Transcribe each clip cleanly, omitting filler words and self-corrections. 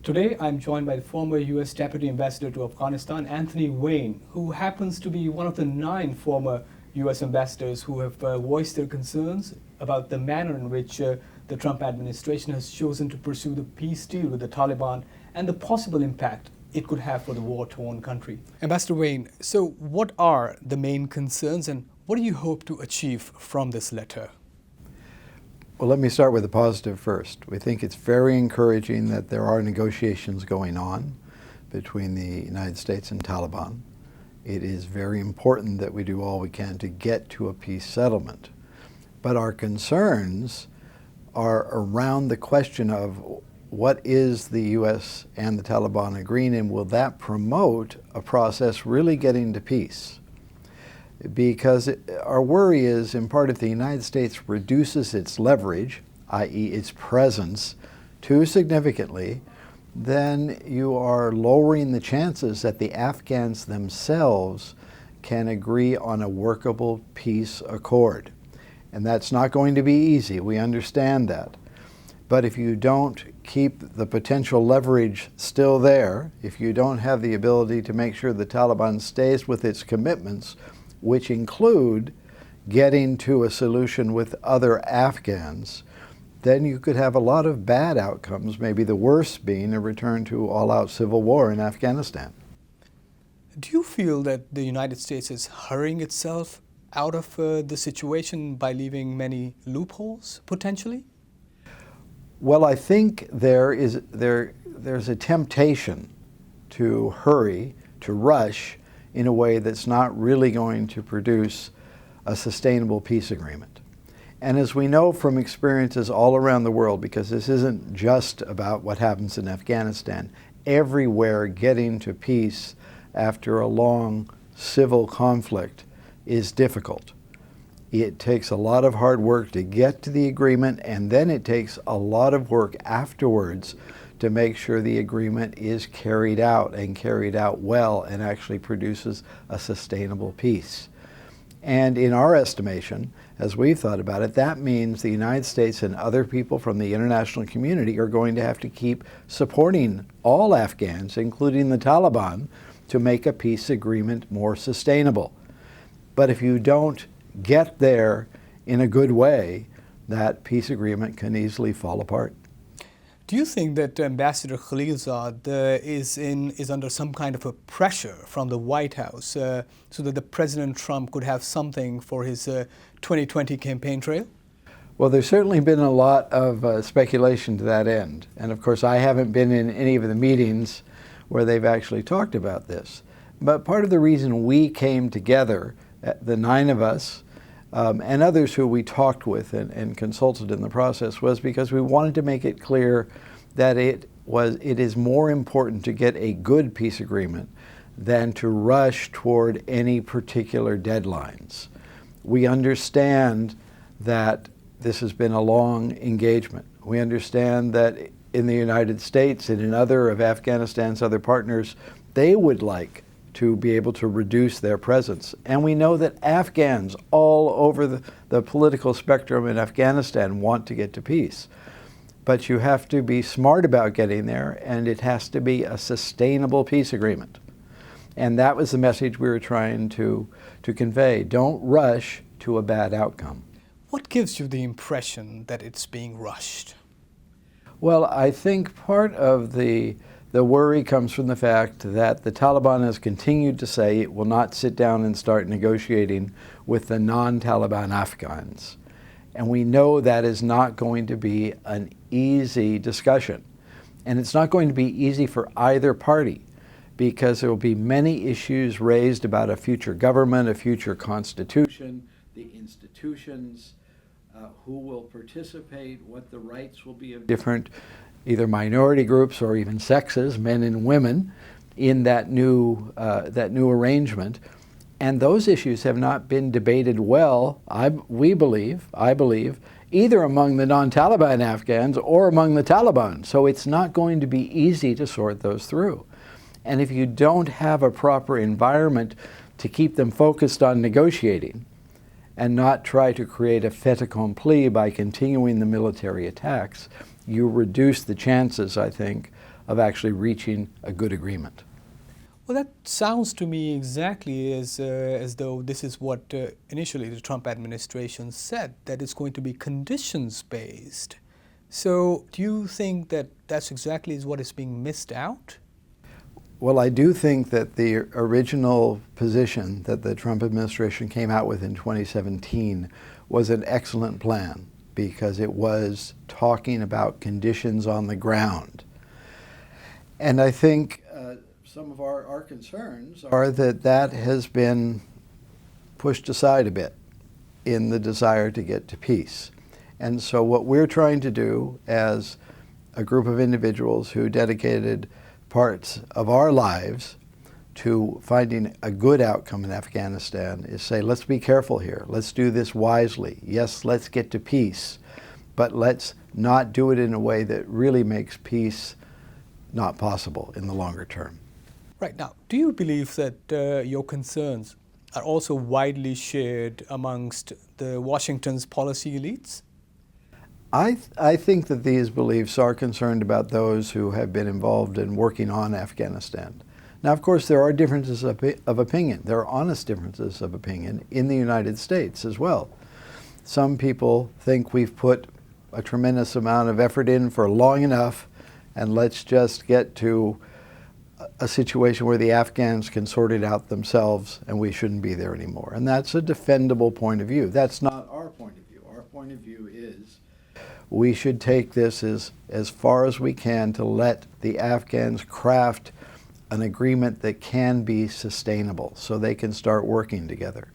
Today, I'm joined by the former U.S. Deputy Ambassador to Afghanistan, Anthony Wayne, who happens to be one of the 9 former U.S. ambassadors who have voiced their concerns about the manner in which the Trump administration has chosen to pursue the peace deal with the Taliban and the possible impact it could have for the war-torn country. Ambassador Wayne, so what are the main concerns and what do you hope to achieve from this letter? Well, let me start with the positive first. We think it's very encouraging that there are negotiations going on between the United States and Taliban. It is very important that we do all we can to get to a peace settlement. But our concerns are around the question of what is the U.S. and the Taliban agreeing, and will that promote a process really getting to peace? Because our worry is, in part, if the United States reduces its leverage, i.e. its presence, too significantly, then you are lowering the chances that the Afghans themselves can agree on a workable peace accord. And that's not going to be easy. We understand that. But if you don't keep the potential leverage still there, if you don't have the ability to make sure the Taliban stays with its commitments, which include getting to a solution with other Afghans, then you could have a lot of bad outcomes, maybe the worst being a return to all-out civil war in Afghanistan. Do you feel that the United States is hurrying itself out of the situation by leaving many loopholes, potentially? Well, I think there's a temptation to hurry, to rush, in a way that's not really going to produce a sustainable peace agreement. And as we know from experiences all around the world, because this isn't just about what happens in Afghanistan, everywhere getting to peace after a long civil conflict is difficult. It takes a lot of hard work to get to the agreement, and then it takes a lot of work afterwards to make sure the agreement is carried out and carried out well and actually produces a sustainable peace. And in our estimation, as we've thought about it, that means the United States and other people from the international community are going to have to keep supporting all Afghans, including the Taliban, to make a peace agreement more sustainable. But if you don't get there in a good way, that peace agreement can easily fall apart. Do you think that Ambassador Khalilzad is under some kind of a pressure from the White House so that the President Trump could have something for his 2020 campaign trail? Well, there's certainly been a lot of speculation to that end. And of course, I haven't been in any of the meetings where they've actually talked about this. But part of the reason we came together, the 9 of us, and others who we talked with and consulted in the process, was because we wanted to make it clear that it is more important to get a good peace agreement than to rush toward any particular deadlines. We understand that this has been a long engagement. We understand that in the United States and in other of Afghanistan's other partners, they would like to be able to reduce their presence. And we know that Afghans all over the political spectrum in Afghanistan want to get to peace. But you have to be smart about getting there, and it has to be a sustainable peace agreement. And that was the message we were trying to convey. Don't rush to a bad outcome. What gives you the impression that it's being rushed? Well, I think part of the worry comes from the fact that the Taliban has continued to say it will not sit down and start negotiating with the non-Taliban Afghans. And we know that is not going to be an easy discussion. And it's not going to be easy for either party, because there will be many issues raised about a future government, a future constitution, the institutions, who will participate, what the rights will be of different either minority groups or even sexes, men and women, in that new arrangement. And those issues have not been debated well, I believe, either among the non-Taliban Afghans or among the Taliban. So it's not going to be easy to sort those through. And if you don't have a proper environment to keep them focused on negotiating and not try to create a fait accompli by continuing the military attacks, you reduce the chances, I think, of actually reaching a good agreement. Well, that sounds to me exactly as though this is what initially the Trump administration said, that it's going to be conditions-based. So do you think that that's exactly what is being missed out? Well, I do think that the original position that the Trump administration came out with in 2017 was an excellent plan because it was talking about conditions on the ground. And I think some of our concerns are that that has been pushed aside a bit in the desire to get to peace. And so what we're trying to do as a group of individuals who dedicated parts of our lives to finding a good outcome in Afghanistan is say, let's be careful here. Let's do this wisely. Yes, let's get to peace, but let's not do it in a way that really makes peace not possible in the longer term. Right. Now, do you believe that your concerns are also widely shared amongst the Washington's policy elites? I think that these beliefs are concerned about those who have been involved in working on Afghanistan. Now, of course, there are differences of opinion. There are honest differences of opinion in the United States as well. Some people think we've put a tremendous amount of effort in for long enough, and let's just get to a situation where the Afghans can sort it out themselves and we shouldn't be there anymore. And that's a defendable point of view. That's not our point of view. Our point of view is we should take this as far as we can to let the Afghans craft an agreement that can be sustainable so they can start working together.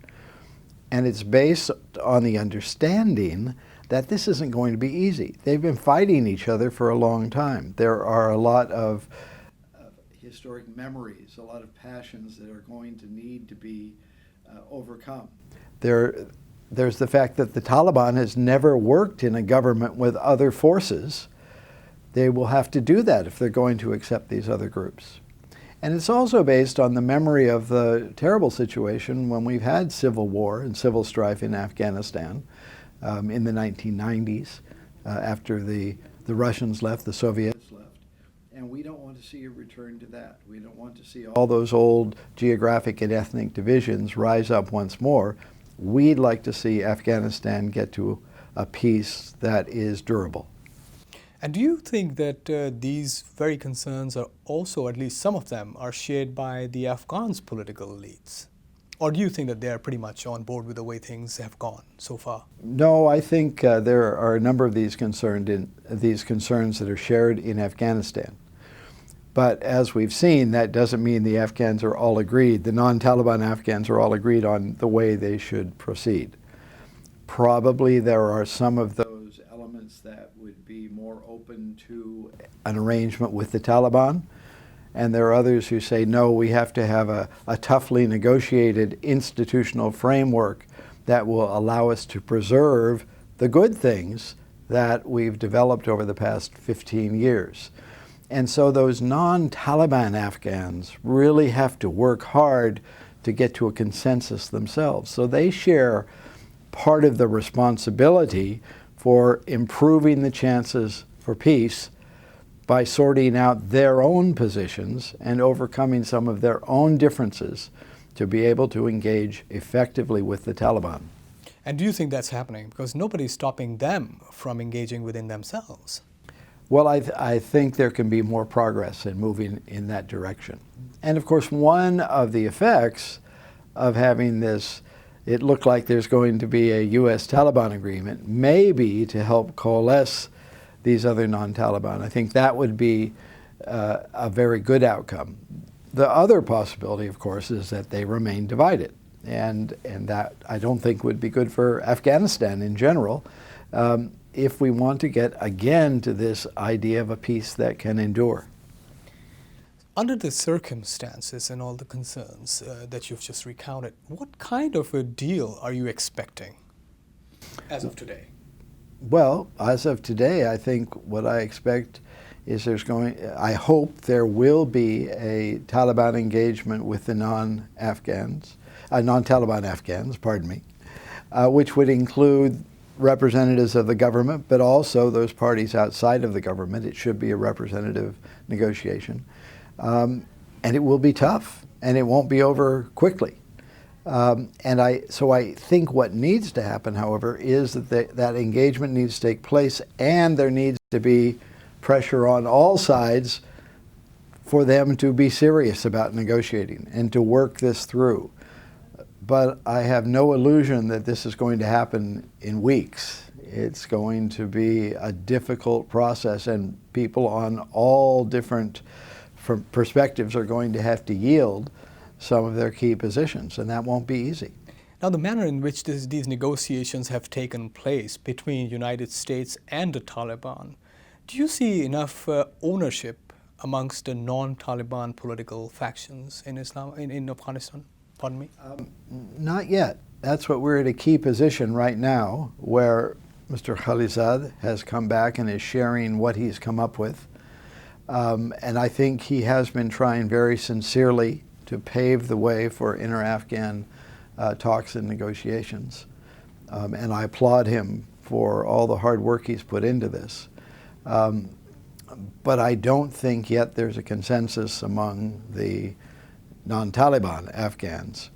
And it's based on the understanding that this isn't going to be easy. They've been fighting each other for a long time. There are a lot of historic memories, a lot of passions that are going to need to be overcome. There's the fact that the Taliban has never worked in a government with other forces. They will have to do that if they're going to accept these other groups. And it's also based on the memory of the terrible situation when we've had civil war and civil strife in Afghanistan in the 1990s after the Russians left, the Soviets left. And we don't want to see a return to that. We don't want to see all those old geographic and ethnic divisions rise up once more. We'd like to see Afghanistan get to a peace that is durable. And do you think that these very concerns are also, at least some of them, are shared by the Afghans' political elites? Or do you think that they're pretty much on board with the way things have gone so far? No, I think there are a number of these concerns that are shared in Afghanistan. But as we've seen, that doesn't mean the Afghans are all agreed. The non-Taliban Afghans are all agreed on the way they should proceed. Probably there are some of those elements that would be more open to an arrangement with the Taliban. And there are others who say, no, we have to have a toughly negotiated institutional framework that will allow us to preserve the good things that we've developed over the past 15 years. And so those non-Taliban Afghans really have to work hard to get to a consensus themselves. So they share part of the responsibility for improving the chances for peace by sorting out their own positions and overcoming some of their own differences to be able to engage effectively with the Taliban. And do you think that's happening? Because nobody's stopping them from engaging within themselves. Well, I think there can be more progress in moving in that direction. And of course, one of the effects of having this, it looked like there's going to be a U.S. Taliban agreement, may be to help coalesce these other non-Taliban. I think that would be a very good outcome. The other possibility, of course, is that they remain divided. And that I don't think would be good for Afghanistan in general. If we want to get again to this idea of a peace that can endure. Under the circumstances and all the concerns that you've just recounted, what kind of a deal are you expecting as of today? Well, as of today, I think what I expect is I hope there will be a Taliban engagement with the non-Taliban Afghans, which would include representatives of the government, but also those parties outside of the government. It should be a representative negotiation. And it will be tough, and it won't be over quickly. So I think what needs to happen, however, is that that engagement needs to take place, and there needs to be pressure on all sides for them to be serious about negotiating and to work this through. But I have no illusion that this is going to happen in weeks. It's going to be a difficult process, and people on all different perspectives are going to have to yield some of their key positions, and that won't be easy. Now, the manner in which these negotiations have taken place between the United States and the Taliban, do you see enough ownership amongst the non-Taliban political factions in Afghanistan? Pardon me? Not yet. That's what we're at a key position right now, where Mr. Khalilzad has come back and is sharing what he's come up with. And I think he has been trying very sincerely to pave the way for inter-Afghan talks and negotiations. And I applaud him for all the hard work he's put into this. But I don't think yet there's a consensus among the non-Taliban Afghans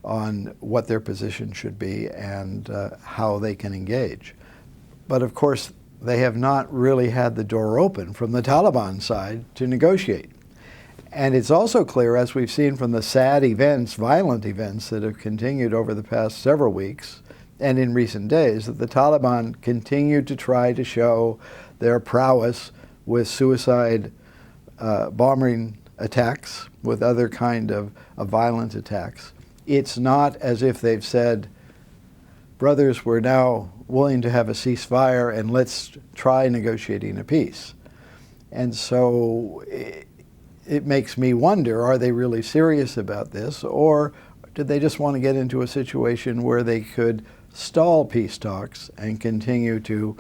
on what their position should be and how they can engage. But of course, they have not really had the door open from the Taliban side to negotiate. And it's also clear, as we've seen from the sad events, violent events that have continued over the past several weeks and in recent days, that the Taliban continue to try to show their prowess with suicide bombing attacks, with other kind of violent attacks. It's not as if they've said, brothers, we're now willing to have a ceasefire and let's try negotiating a peace. And so it makes me wonder, are they really serious about this, or did they just want to get into a situation where they could stall peace talks and continue to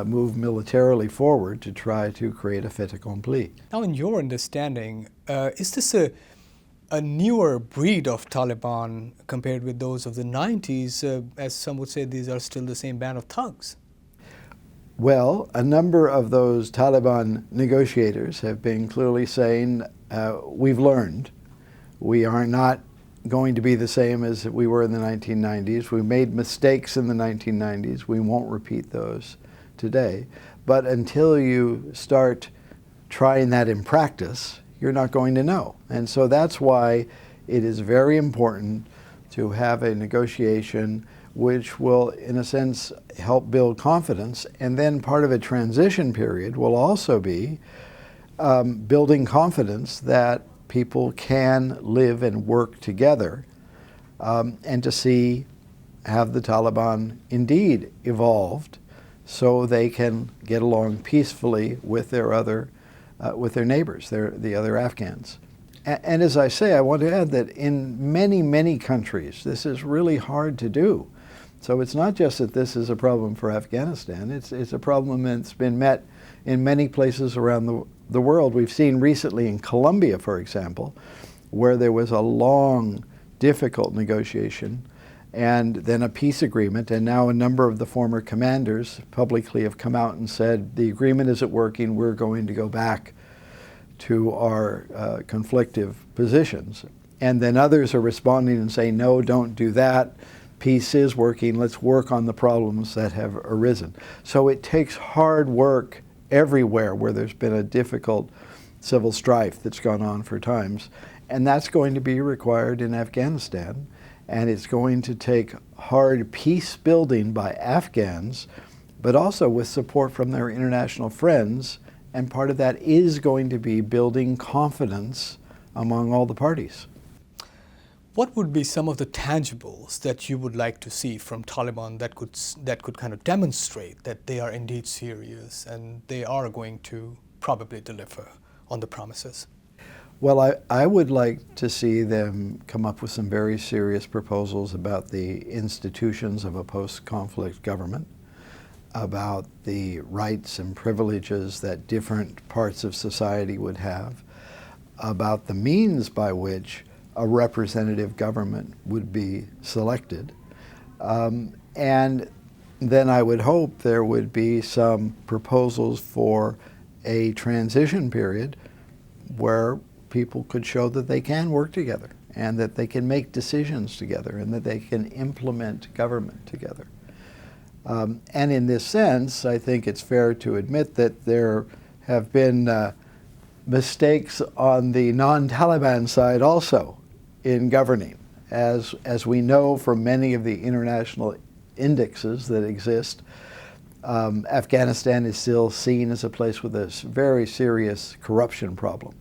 move militarily forward to try to create a fait accompli? Now, in your understanding, is this a newer breed of Taliban compared with those of the 90s? As some would say, these are still the same band of thugs. Well, a number of those Taliban negotiators have been clearly saying, we've learned. We are not going to be the same as we were in the 1990s. We made mistakes in the 1990s. We won't repeat those today. But until you start trying that in practice, you're not going to know. And so that's why it is very important to have a negotiation which will, in a sense, help build confidence. And then part of a transition period will also be building confidence that people can live and work together, and to have the Taliban indeed evolved so they can get along peacefully with their neighbors, the other Afghans. And as I say, I want to add that in many, many countries, this is really hard to do. So it's not just that this is a problem for Afghanistan, it's a problem that's been met in many places around the world. We've seen recently in Colombia, for example, where there was a long, difficult negotiation and then a peace agreement, and now a number of the former commanders publicly have come out and said, the agreement isn't working, we're going to go back to our conflictive positions. And then others are responding and saying, no, don't do that. Peace is working, let's work on the problems that have arisen. So it takes hard work everywhere where there's been a difficult civil strife that's gone on for times. And that's going to be required in Afghanistan. And it's going to take hard peace building by Afghans, but also with support from their international friends. And part of that is going to be building confidence among all the parties. What would be some of the tangibles that you would like to see from Taliban that could kind of demonstrate that they are indeed serious and they are going to probably deliver on the promises? Well, I would like to see them come up with some very serious proposals about the institutions of a post-conflict government, about the rights and privileges that different parts of society would have, about the means by which a representative government would be selected, and then I would hope there would be some proposals for a transition period where people could show that they can work together and that they can make decisions together and that they can implement government together. And in this sense, I think it's fair to admit that there have been mistakes on the non-Taliban side also in governing. As we know from many of the international indexes that exist, Afghanistan is still seen as a place with a very serious corruption problem.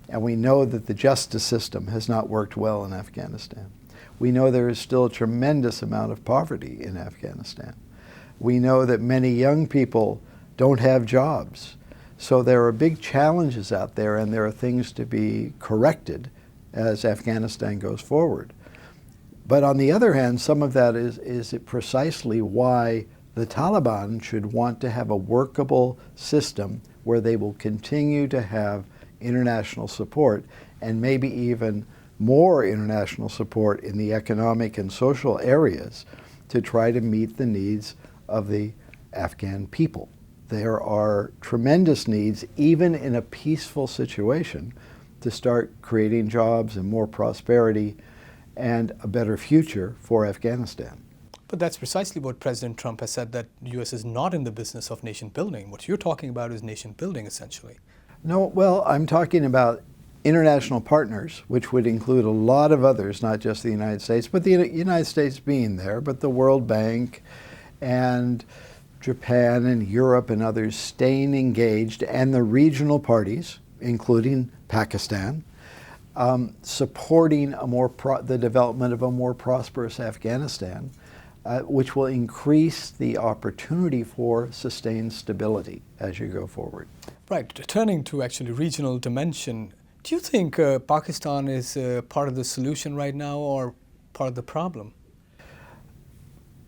And we know that the justice system has not worked well in Afghanistan. We know there is still a tremendous amount of poverty in Afghanistan. We know that many young people don't have jobs. So there are big challenges out there, and there are things to be corrected as Afghanistan goes forward. But on the other hand, some of that is precisely why the Taliban should want to have a workable system where they will continue to have international support, and maybe even more international support in the economic and social areas to try to meet the needs of the Afghan people. There are tremendous needs, even in a peaceful situation, to start creating jobs and more prosperity and a better future for Afghanistan. But that's precisely what President Trump has said, that the U.S. is not in the business of nation building. What you're talking about is nation building, essentially. No, well, I'm talking about international partners, which would include a lot of others, not just the United States, but the United States being there, but the World Bank and Japan and Europe and others staying engaged, and the regional parties, including Pakistan, supporting the development of a more prosperous Afghanistan, which will increase the opportunity for sustained stability as you go forward. Right. Turning to actually regional dimension, do you think Pakistan is part of the solution right now or part of the problem?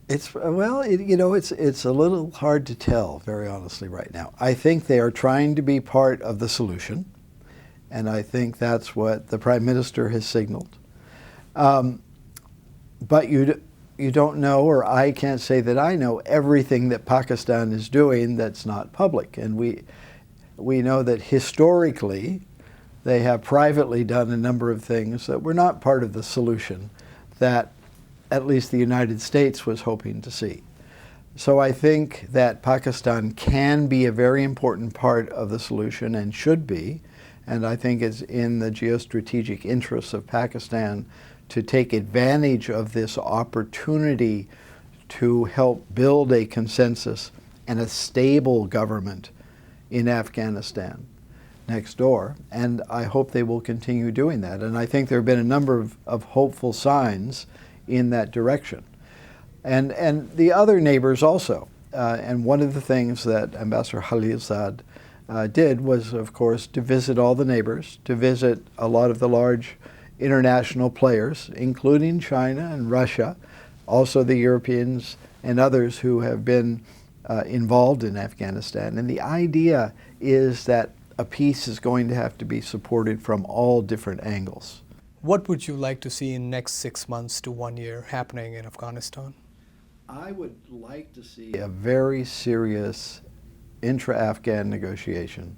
It's a little hard to tell, very honestly, right now. I think they are trying to be part of the solution, and I think that's what the Prime Minister has signaled. But you don't know, or I can't say that I know everything that Pakistan is doing that's not public. And we know that historically they have privately done a number of things that were not part of the solution that at least the United States was hoping to see. So I think that Pakistan can be a very important part of the solution and should be, and I think it's in the geostrategic interests of Pakistan to take advantage of this opportunity to help build a consensus and a stable government in Afghanistan next door, and I hope they will continue doing that. And I think there have been a number of hopeful signs in that direction. And the other neighbors also. And one of the things that Ambassador Khalilzad did was, of course, to visit all the neighbors, to visit a lot of the large international players, including China and Russia, also the Europeans and others who have been involved in Afghanistan. And the idea is that a peace is going to have to be supported from all different angles. What would you like to see in the next 6 months to 1 year happening in Afghanistan? I would like to see a very serious intra-Afghan negotiation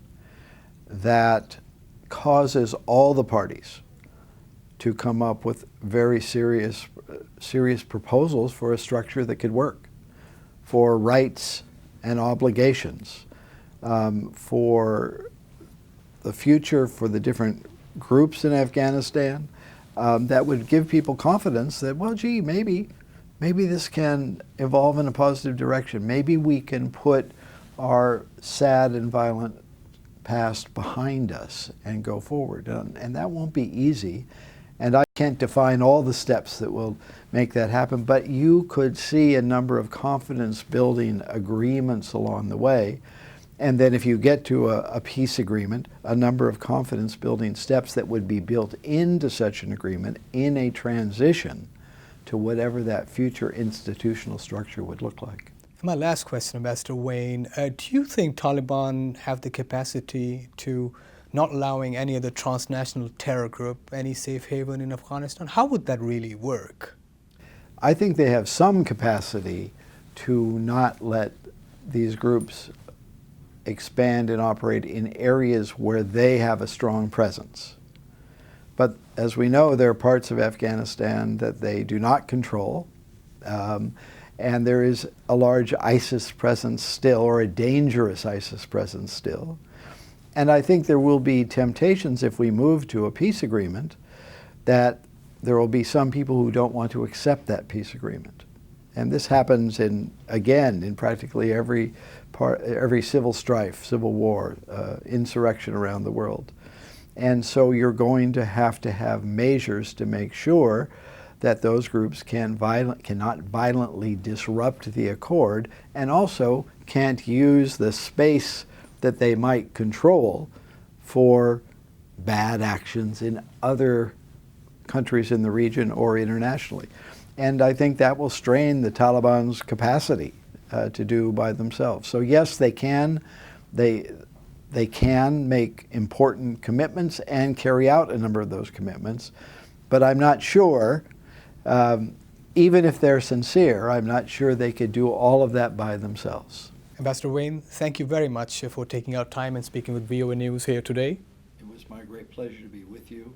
that causes all the parties to come up with very serious proposals for a structure that could work, for rights and obligations, for the future for the different groups in Afghanistan, that would give people confidence that, well, gee, maybe this can evolve in a positive direction. Maybe we can put our sad and violent past behind us and go forward. And that won't be easy. And I can't define all the steps that will make that happen, but you could see a number of confidence-building agreements along the way. And then if you get to a peace agreement, a number of confidence-building steps that would be built into such an agreement in a transition to whatever that future institutional structure would look like. My last question, Ambassador Wayne, do you think Taliban have the capacity to not allowing any other transnational terror group any safe haven in Afghanistan? How would that really work? I think they have some capacity to not let these groups expand and operate in areas where they have a strong presence. But as we know, there are parts of Afghanistan that they do not control, and there is a large ISIS presence still, or a dangerous ISIS presence still. And I think there will be temptations if we move to a peace agreement that there will be some people who don't want to accept that peace agreement. And this happens again, in practically every civil strife, civil war, insurrection around the world. And so you're going to have measures to make sure that those groups cannot violently disrupt the accord, and also can't use the space that they might control for bad actions in other countries in the region or internationally. And I think that will strain the Taliban's capacity to do by themselves. So yes, they can make important commitments and carry out a number of those commitments, but I'm not sure, even if they're sincere, I'm not sure they could do all of that by themselves. Ambassador Wayne, thank you very much for taking out time and speaking with VOA News here today. It was my great pleasure to be with you.